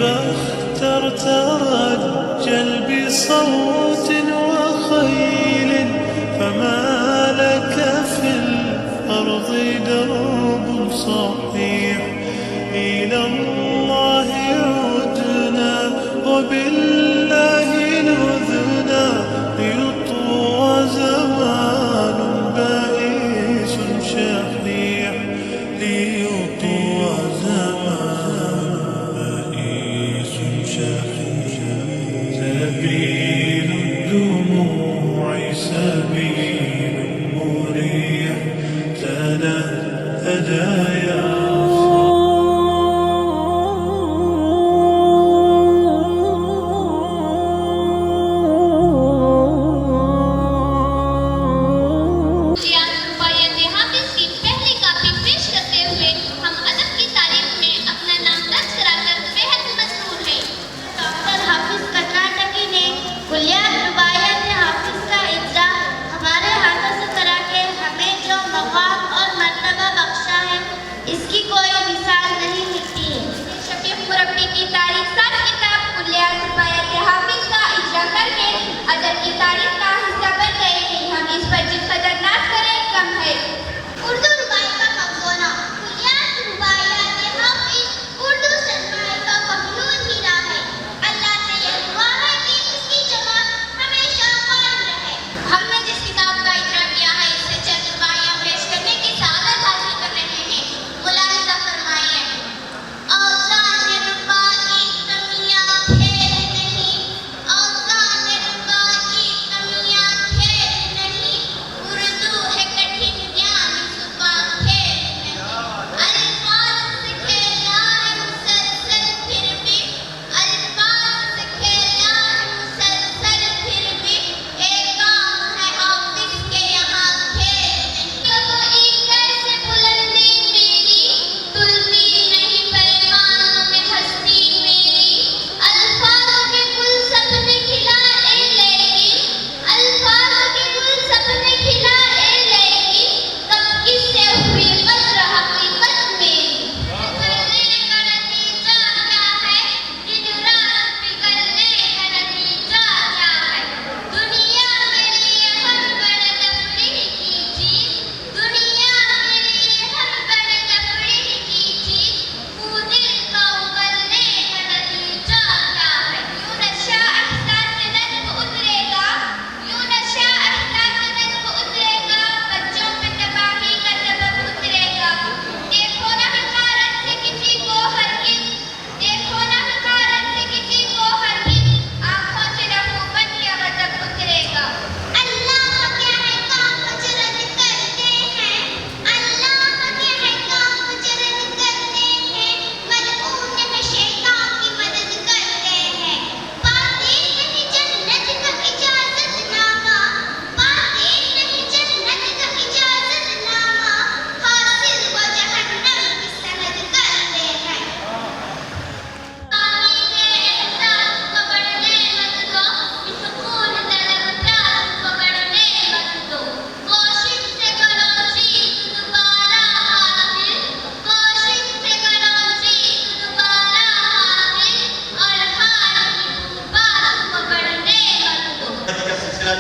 اخترت رجل بصوت وخيل فما لك في الأرض درب صحيح إلى الله عدنا وبالله نذنا ليطوى زمان بائس شحيح ليطوى زمان بائس شحيح سبيل الدموع سبيل مريح تنهدى يا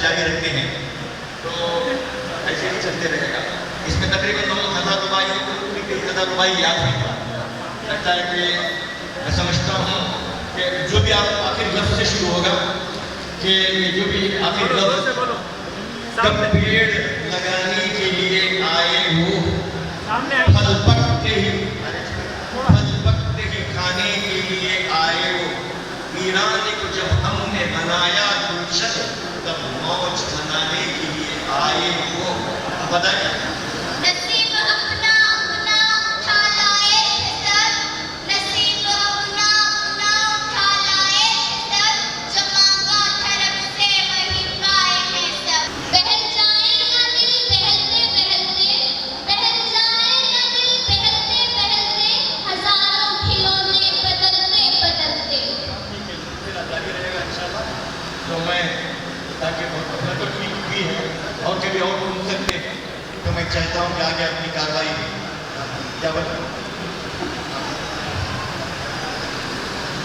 جاری رکھتے ہیں تو ایسے ہی چلتے رہے گا. اس میں تقریباً 9,000 روپئے 3,000 روپئے یاد ہوئی. لگتا ہے کہ میں سمجھتا ہوں کہ جو بھی آپ آخر لفظ سے شروع ہوگا کہ جو بھی آخر لفظ کب پیڑ لگانے کے لیے آئے ہو پھل پکتے ہی کھانے کے لیے آئے ہو ویرانے کو جب ہم نے بنایا گلشن تب موج بنانے کے لیے آئے ہو. اب بتائیں نصیب اپنا اپنا اٹھا لائے سب نصیب اپنا اپنا اٹھا لائے سب جو مانگا دھرم سے وہی پائے ہیں سب. بہل جائے گا دل بہلتے بہلتے بہل جائے گا دل بہلتے بہلتے ہزاروں کھلونے بدلتے بدلتے. تو میں تاکہ اپنا تو ٹھیک بھی ہے اور کبھی اور بول سکتے ہیں تو میں چاہتا ہوں کہ آگے اپنی کارروائی کیا بتا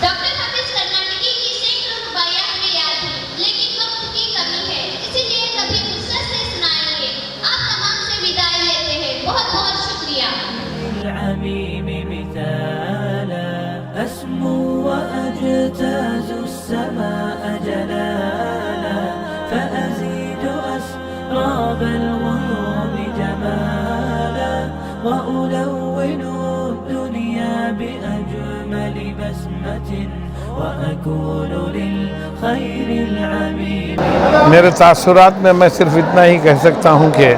ڈاکٹر أسمو وأجتاز السماء جلالا فأزيد أسراب الغيوم جمالا وألون الدنيا بأجمل بسمة وأكون للخير العميم. میرے تاثرات میں میں صرف اتنا ہی کہہ سکتا ہوں کہ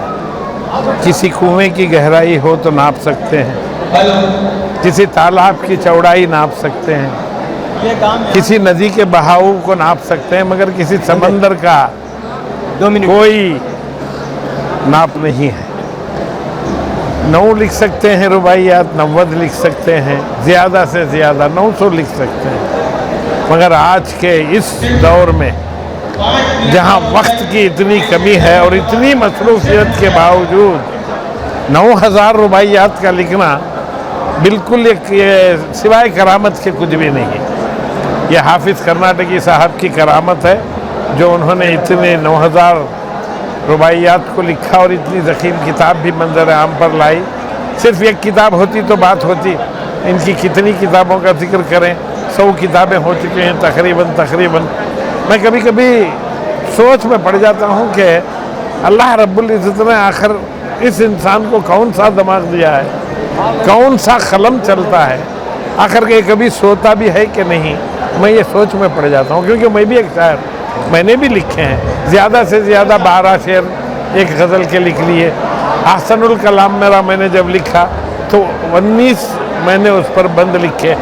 کسی کنویں کی گہرائی ہو تو ناپ سکتے ہیں، کسی تالاب کی چوڑائی ناپ سکتے ہیں، کسی ندی کے بہاؤ کو ناپ سکتے ہیں، مگر کسی سمندر کا کوئی ناپ نہیں ہے. 9 لکھ سکتے ہیں رباعیات، 90 لکھ سکتے ہیں، زیادہ سے زیادہ 900 لکھ سکتے ہیں، مگر آج کے اس دور میں جہاں وقت کی اتنی کمی ہے اور اتنی مصروفیت کے باوجود 9000 رباعیات کا لکھنا بالکل یہ سوائے کرامت کے کچھ بھی نہیں. یہ حافظ کرناٹکی صاحب کی کرامت ہے جو انہوں نے اتنے 9000 رباعیات کو لکھا اور اتنی ضخیم کتاب بھی منظر عام پر لائی. صرف ایک کتاب ہوتی تو بات ہوتی، ان کی کتنی کتابوں کا ذکر کریں، 100 کتابیں ہو چکی ہیں تقریباً. میں کبھی کبھی سوچ میں پڑ جاتا ہوں کہ اللہ رب العزت نے آخر اس انسان کو کون سا دماغ دیا ہے، کون سا قلم چلتا ہے، آخر کہ کبھی سوتا بھی ہے کہ نہیں. میں یہ سوچ میں پڑ جاتا ہوں کیونکہ میں بھی ایک شاعر، میں نے بھی لکھے ہیں، زیادہ سے زیادہ 12 شعر ایک غزل کے لکھ لیے. احسن الکلام میرا میں نے جب لکھا تو 19 میں نے اس پر بند لکھے،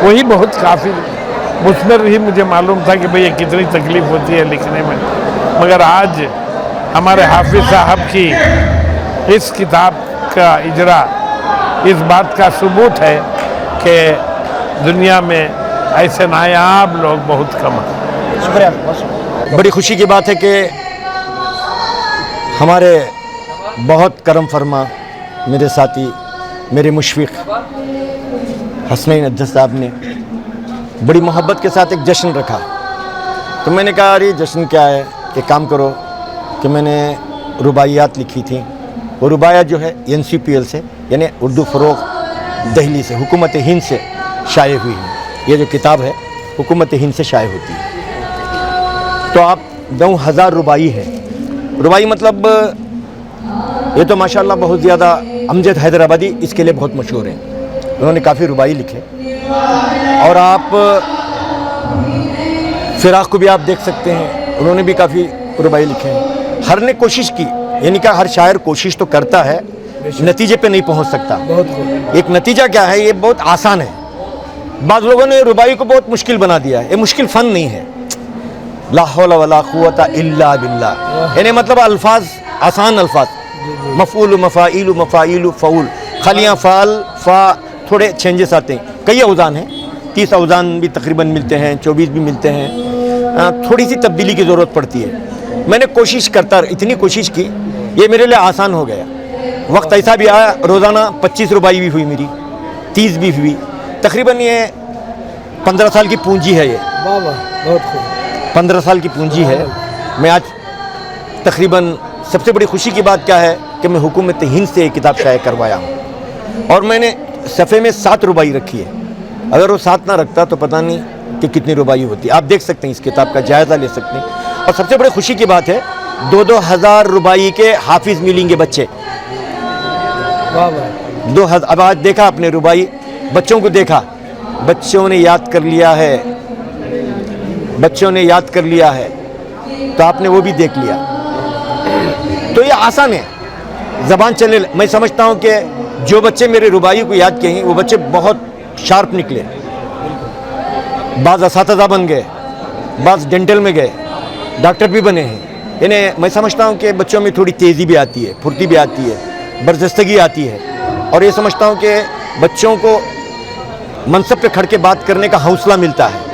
وہی بہت کافی. اس میں بھی مجھے معلوم تھا کہ بھئی یہ کتنی تکلیف ہوتی ہے لکھنے میں، مگر آج ہمارے حافظ صاحب کی اس کتاب کا اجرا اس بات کا ثبوت ہے کہ دنیا میں ایسے نایاب لوگ بہت کم ہیں. شکریہ. بڑی خوشی کی بات ہے کہ ہمارے بہت کرم فرما میرے ساتھی، میرے مشفق حسنین ادھر صاحب نے بڑی محبت کے ساتھ ایک جشن رکھا. تو میں نے کہا ارے جشن کیا ہے، ایک کام کرو کہ میں نے رباعیات لکھی تھیں، وہ رباعیات جو ہے NCPL سے یعنی اردو فروغ دہلی سے، حکومت ہند سے شائع ہوئی ہے. یہ جو کتاب ہے حکومت ہند سے شائع ہوتی ہے. تو آپ 9000 رباعی ہے. رباعی مطلب یہ تو ماشاءاللہ بہت زیادہ امجد حیدرآبادی اس کے لیے بہت مشہور ہیں، انہوں نے کافی رباعی لکھے. اور آپ فراق کو بھی آپ دیکھ سکتے ہیں، انہوں نے بھی کافی رباعی لکھے ہیں. ہر نے کوشش کی، یعنی کہ ہر شاعر کوشش تو کرتا ہے، نتیجے پہ نہیں پہنچ سکتا. ایک نتیجہ کیا ہے، یہ بہت آسان ہے. بعض لوگوں نے رباعی کو بہت مشکل بنا دیا ہے. یہ مشکل فن نہیں ہے. لا حول ولا قوت الا باللہ، یعنی مطلب الفاظ آسان الفاظ، مفعول مفاعیل مفاعیل فعول، خالیاں فعل فا تھوڑے چینجز آتے ہیں. کئی اوزان ہیں، 30 اوزان بھی تقریباً ملتے ہیں، 24 بھی ملتے ہیں. تھوڑی سی تبدیلی کی ضرورت پڑتی ہے. میں نے کوشش کرتا، اتنی کوشش کی، یہ میرے لیے آسان ہو گیا. وقت ایسا بھی آیا روزانہ 25 رباعی بھی ہوئی میری، 30 بھی ہوئی. تقریباً یہ 15 سال کی پونجی ہے. یہ بہت خوب. 15 سال کی پونجی ہے. میں آج تقریباً سب سے بڑی خوشی کی بات کیا ہے کہ میں حکومت ہند سے یہ کتاب شائع کروایا ہوں، اور میں نے صفحے میں 7 رباعی رکھی ہے. اگر وہ 7 نہ رکھتا تو پتہ نہیں کہ کتنی رباعی ہوتی. آپ دیکھ سکتے ہیں، اس کتاب کا جائزہ لے سکتے ہیں. اور سب سے بڑی خوشی کی بات ہے 2-2 ہزار رباعی کے حافظ ملیں گے بچے. 2000. اب آج دیکھا اپنے رباعی بچوں کو دیکھا، بچوں نے یاد کر لیا ہے، بچوں نے یاد کر لیا ہے، تو آپ نے وہ بھی دیکھ لیا. تو یہ آسان ہے، زبان چلے. میں سمجھتا ہوں کہ جو بچے میرے رباعی کو یاد کیے ہیں وہ بچے بہت شارپ نکلے. بعض اساتذہ بن گئے، بعض ڈینٹل میں گئے، ڈاکٹر بھی بنے ہیں. یعنی میں سمجھتا ہوں کہ بچوں میں تھوڑی تیزی بھی آتی ہے، پھرتی بھی آتی ہے، برجستگی آتی ہے. اور یہ سمجھتا ہوں کہ بچوں کو منصب پہ کھڑ کے بات کرنے کا حوصلہ ملتا ہے،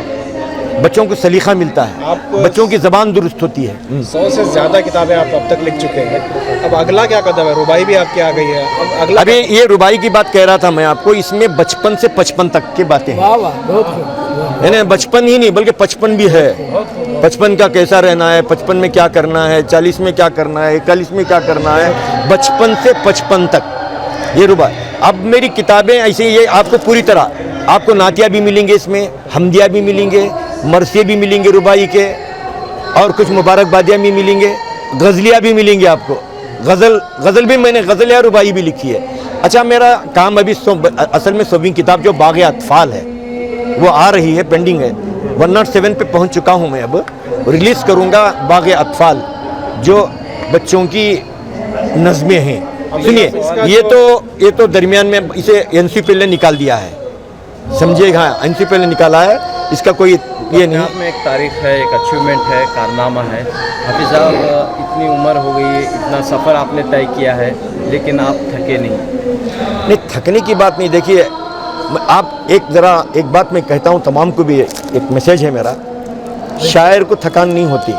بچوں کو سلیقہ ملتا ہے، بچوں کی زبان درست ہوتی ہے. 100 سے زیادہ کتابیں آپ اب تک لکھ چکے ہیں. اب اگلا کیا قدم ہے؟ رباعی بھی آپ کی آ گئی ہے. اب اگلا ابھی یہ رباعی کی بات کہہ رہا تھا میں آپ کو، اس میں 55 سے 55 تک کی باتیں ہیں. یعنی 55 ہی نہیں بلکہ 55 بھی ہے. 55 کا کیسا رہنا ہے، 55 میں کیا کرنا ہے، 40 میں کیا کرنا ہے، 41 میں کیا کرنا ہے، 55 سے 55 تک یہ رباعی. اب میری کتابیں ایسے یہ آپ کو پوری طرح آپ کو نعتیہ بھی ملیں گے اس میں, حمدیہ بھی ملیں گے, مرثیے بھی ملیں گے ربائی کے, اور کچھ مبارکبادیاں بھی ملیں گے, غزلیاں بھی ملیں گے آپ کو. غزل بھی میں نے غزل یا ربائی بھی لکھی ہے. اچھا, میرا کام ابھی اصل میں 100ویں کتاب جو باغ اطفال ہے وہ آ رہی ہے, پینڈنگ ہے. 107 پہ پہنچ چکا ہوں میں, اب ریلیز کروں گا باغ اطفال جو بچوں کی نظمیں ہیں. سنیے, یہ تو درمیان میں اسے NCPL نے نکال دیا ہے, سمجھے گا, NCPL نے نکالا ہے, اس کا کوئی یہ نہیں. آپ میں ایک تاریخ ہے, ایک اچیومنٹ ہے, کارنامہ ہے. حافظ صاحب, اتنی عمر ہو گئی, اتنا سفر آپ نے طے کیا ہے, لیکن آپ تھکے نہیں. تھکنے کی بات نہیں. دیکھیے, آپ ایک بات میں کہتا ہوں تمام کو بھی, ایک میسیج ہے میرا. شاعر کو تھکان نہیں ہوتی.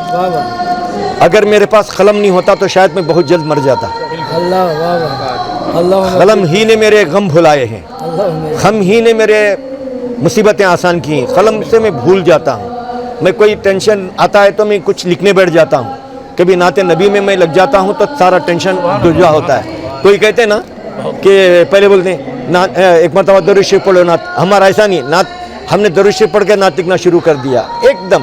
اگر میرے پاس قلم نہیں ہوتا تو شاید میں بہت جلد مر جاتا. قلم ہی نے میرے غم بھلائے ہیں, غم ہی نے میرے مصیبتیں آسان کی ہیں. قلم سے میں بھول جاتا ہوں. میں کوئی ٹینشن آتا ہے تو میں کچھ لکھنے بیٹھ جاتا ہوں. کبھی نعت نبی میں لگ جاتا ہوں تو سارا ٹینشن دجا ہوتا ہے. کوئی کہتے ہیں نا کہ پہلے بولتے ہیں ایک مرتبہ درود شریف پڑھو نعت. ہمارا ایسا نہیں, نعت ہم نے درود شریف پڑھ کے نعت لکھنا شروع کر دیا. ایک دم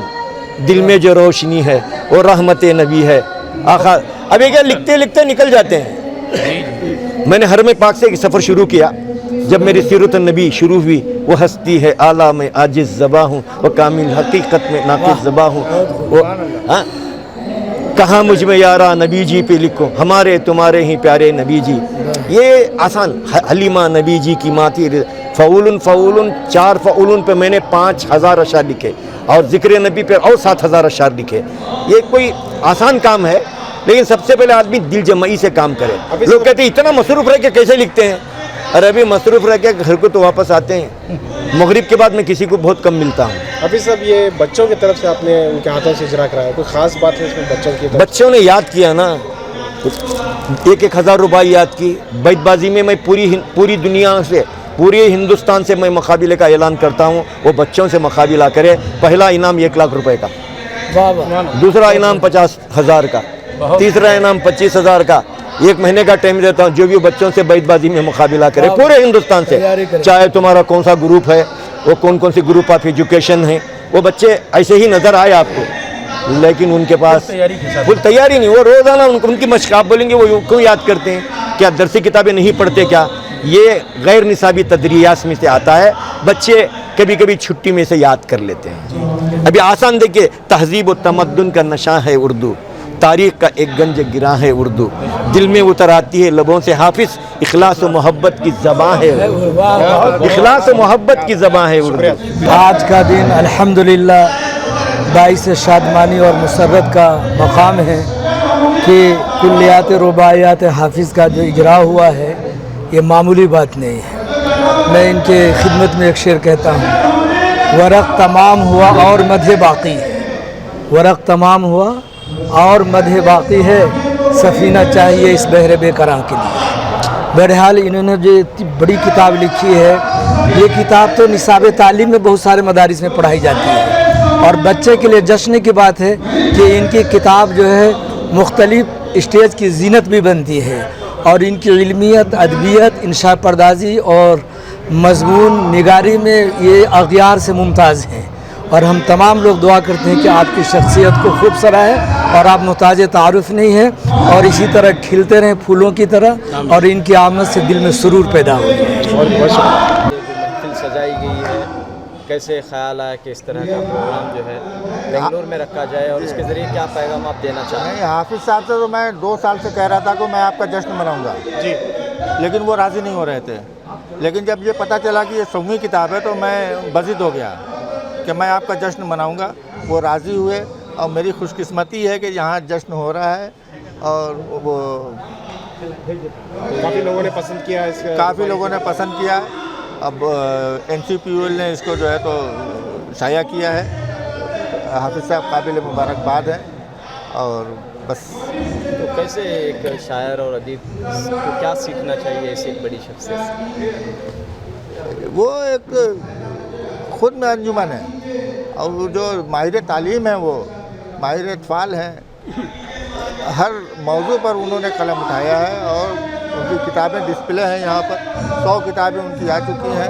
دل میں جو روشنی ہے وہ رحمت نبی ہے. آخر ابھی کیا لکھتے لکھتے نکل جاتے ہیں. میں نے حرم پاک سے ایک سفر شروع کیا. جب میری سیرت النبی شروع ہوئی, وہ ہستی ہے اعلیٰ میں عاجز زباں ہوں, وہ کامل حقیقت میں ناقص زباں ہوں. وہ کہاں مجھ میں یارا نبی جی پہ لکھو, ہمارے تمہارے ہی پیارے نبی جی. یہ آسان. حلیمہ نبی جی کی ماتی فعول 4 فعول پہ میں نے 5000 اشعار لکھے, اور ذکر نبی پہ اور 7000 اشعار لکھے. یہ کوئی آسان کام ہے, لیکن سب سے پہلے آدمی دل جمعی سے کام کرے. لوگ کہتے ہیں اتنا مصروف رہ کے کیسے لکھتے ہیں. ارے ابھی مصروف رہ کے گھر کو تو واپس آتے ہیں. مغرب کے بعد میں کسی کو بہت کم ملتا ہوں. ابھی صاحب, یہ بچوں کی طرف سے آپ نے ان کے ہاتھوں سے اجرا کرایا, کوئی خاص بات ہے اس میں بچوں کی طرف؟ بچوں نے یاد کیا نا, 1,000 روپے یاد کی. بیت بازی میں میں پوری دنیا سے, پورے ہندوستان سے میں مقابلے کا اعلان کرتا ہوں. وہ بچوں سے مقابلہ کرے. پہلا انعام 1 لاکھ روپے کا, دوسرا انعام 50,000 کا, تیسرا انعام 25,000 کا. 1 مہینے کا ٹائم دیتا ہوں. جو بھی بچوں سے بیت بازی میں مقابلہ کرے پورے ہندوستان سے, چاہے تمہارا کون سا گروپ ہے, وہ کون سی گروپ آف ایجوکیشن ہے, وہ بچے ایسے ہی نظر آئے آپ کو, لیکن ان کے پاس فل تیاری نہیں. وہ روزانہ ان کی مشق, آپ بولیں گے وہ کیوں یاد کرتے ہیں, کیا درسی کتابیں نہیں پڑھتے کیا؟ یہ غیر نصابی تدریس میں سے آتا ہے. بچے کبھی کبھی چھٹی میں سے یاد کر لیتے ہیں. ابھی آسان دیکھیے, تہذیب و تمدن کا نشاں ہے اردو, تاریخ کا ایک گنج گراں ہے اردو, دل میں اتر آتی ہے لبوں سے حافظ, اخلاص و محبت کی زباں ہے, اخلاص و محبت کی زباں ہے اردو. آج کا دن الحمدللہ باعث شادمانی اور مسرت کا مقام ہے کہ کلیات رباعیات حافظ کا جو اجرا ہوا ہے یہ معمولی بات نہیں ہے. میں ان کے خدمت میں ایک شعر کہتا ہوں, ورق تمام ہوا اور مدح باقی ہے, ورق تمام ہوا اور مدح باقی ہے, سفینہ چاہیے اس بحر بے قرار کے لیے. بہرحال انہوں نے جو بڑی کتاب لکھی ہے, یہ کتاب تو نصاب تعلیم میں بہت سارے مدارس میں پڑھائی جاتی ہے, اور بچے کے لیے جشن کی بات ہے کہ ان کی کتاب جو ہے مختلف اسٹیج کی زینت بھی بنتی ہے, اور ان کی علمیت, ادبیت, انشاء پردازی اور مضمون نگاری میں یہ اغیار سے ممتاز ہیں. اور ہم تمام لوگ دعا کرتے ہیں کہ آپ کی شخصیت کو خوب سرائے, اور آپ محتاج تعارف نہیں ہیں, اور اسی طرح کھلتے رہیں پھولوں کی طرح, اور ان کی آمد سے دل میں سرور پیدا ہو جائے. محفل سجائی گئی ہے, کیسے خیال آیا کہ اس طرح کا پروگرام جو ہے بنگلور میں رکھا جائے, اور اس کے ذریعے کیا پیغام آپ دینا چاہیں؟ نہیں, حافظ صاحب سے تو میں 2 سال سے کہہ رہا تھا کہ میں آپ کا جشن مناؤں گا جی, لیکن وہ راضی نہیں ہو رہے تھے. لیکن جب یہ پتہ چلا کہ یہ 100ویں کتاب ہے تو میں بضد ہو گیا کہ میں آپ کا جشن مناؤں گا. وہ راضی ہوئے, اور میری خوش قسمتی ہے کہ یہاں جشن ہو رہا ہے, اور وہ کافی لوگوں نے پسند کیا ہے, کافی لوگوں نے پسند کیا. اب NCPL نے اس کو جو ہے تو شائع کیا ہے. حافظ صاحب قابل مبارکباد ہیں, اور بس. تو کیسے ایک شاعر اور ادیب کو کیا سیکھنا چاہیے ایسی ایک بڑی شخصیت سے؟ وہ ایک خود میں انجمن ہے, اور جو ماہر تعلیم ہیں وہ ماہر اطفال ہیں. ہر موضوع پر انہوں نے قلم اٹھایا ہے, اور ان کی کتابیں ڈسپلے ہیں یہاں پر. 100 کتابیں ان کی آ چکی ہیں.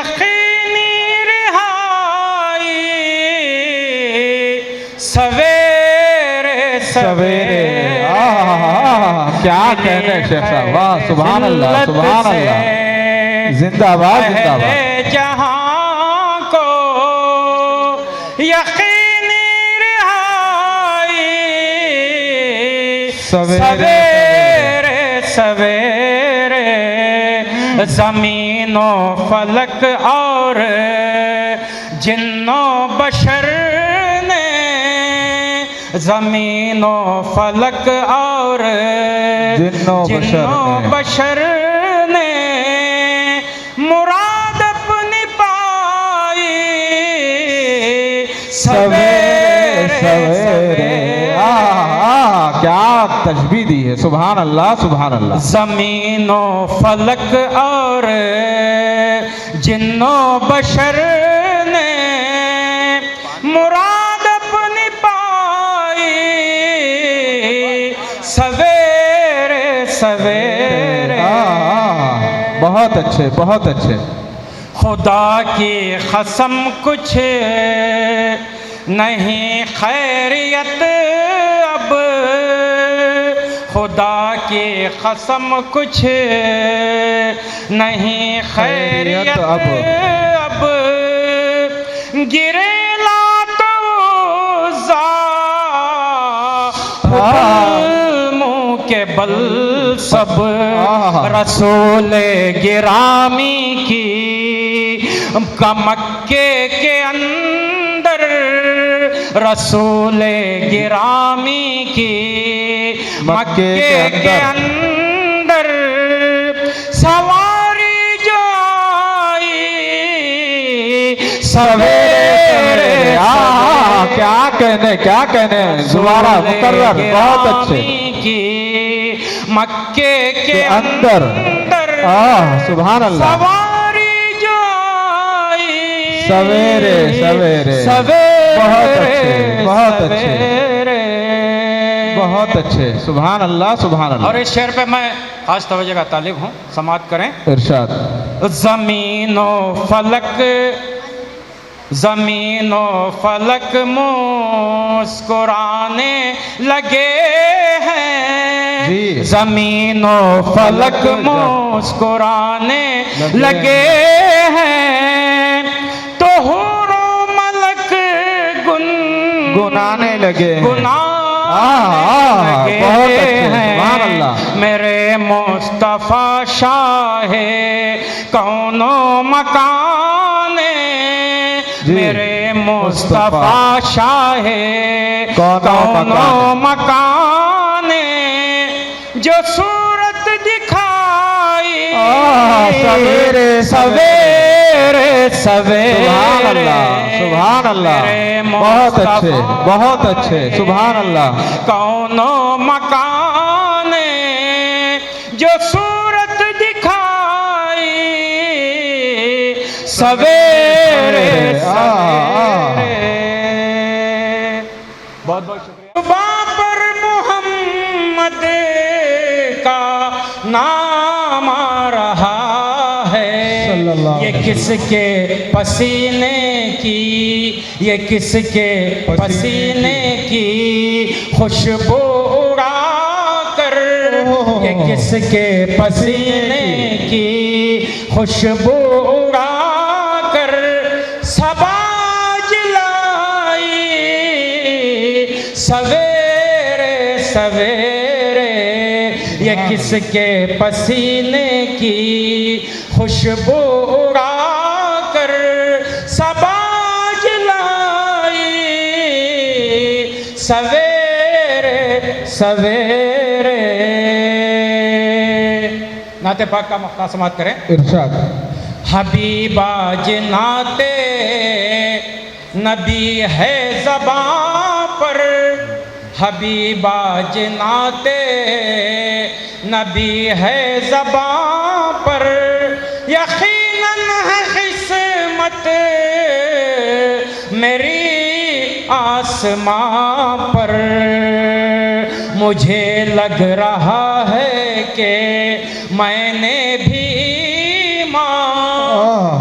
یقینی رہائی سویرے سویرے کیا کہنے شیخ صاحب، واہ سبحان اللہ سبحان اللہ، زندہ آباد زندہ آباد۔ جہاں کو یقینی رہائی سویرے سویرے زمین و فلک اور جن و بشر نے، زمین و فلک اور جن و بشر نے مراد اپنی پائی سویرے سویرے۔ کیا تشبیہ دی ہے، سبحان اللہ سبحان اللہ۔ زمین و فلک اور جن و بشر نے مراد اپنی پائی سویرے سویرے۔ بہت اچھے بہت اچھے۔ خدا کی قسم کچھ نہیں خیریت اب، خدا کی قسم کچھ نہیں خیریت اب، گرے لات منہ کے بل سب رسول گرامی کی مکے کے اندر، رسول گرامی کی مکے کے اندر سواری جو آئی سویرے۔ کیا کہنے کیا کہنے، دوبارہ مقرر، بہت اچھے۔ مکے کے اندر سبحان اللہ، سواری جو آئی سویرے سویرے بہت اچھے بہت اچھے بہت اچھے، سبحان اللہ سبحان اللہ۔ اور اس شعر پہ میں خاص توجہ کا طالب ہوں، سماعت کریں۔ ارشاد۔ زمین و فلک، زمین و فلک مسکرانے لگے ہیں، زمین و فلک مسکرانے لگے ہیں، تو حور و ملک گنانے لگے ہیں، میرے مصطفیٰ شاہ کون و مکان، میرے مصطفیٰ شاہ کون و مکان، جو صورت دکھائی سویرے سویرے سویرے۔ سبحان اللہ بہت اچھے بہت اچھے، سبحان اللہ۔ کون و مکان جو صورت دکھائی سویرے سویرے۔ بہت بہت شکریہ۔ پر محمد کا نام آ رہا ہے، یہ کس کے پسینے کی، یہ کس کے پسینے کی خوشبو اڑا کر، یہ کس کے پسینے کی خوشبو اڑا کر صبا جلائی سویرے سویرے، یہ کس کے پسینے کی خوشبو اڑا کر صبا جلائی سویرے سویرے۔ نعت پاک کا مقطع سماعت کریں۔ ارشاد۔ حبیبہ جنات نبی ہے زباں پر، حبیبہ جنات نبی ہے زباں پر، یقیناً ہے قسمت میری آسماں پر، مجھے لگ رہا ہے کہ میں نے بھی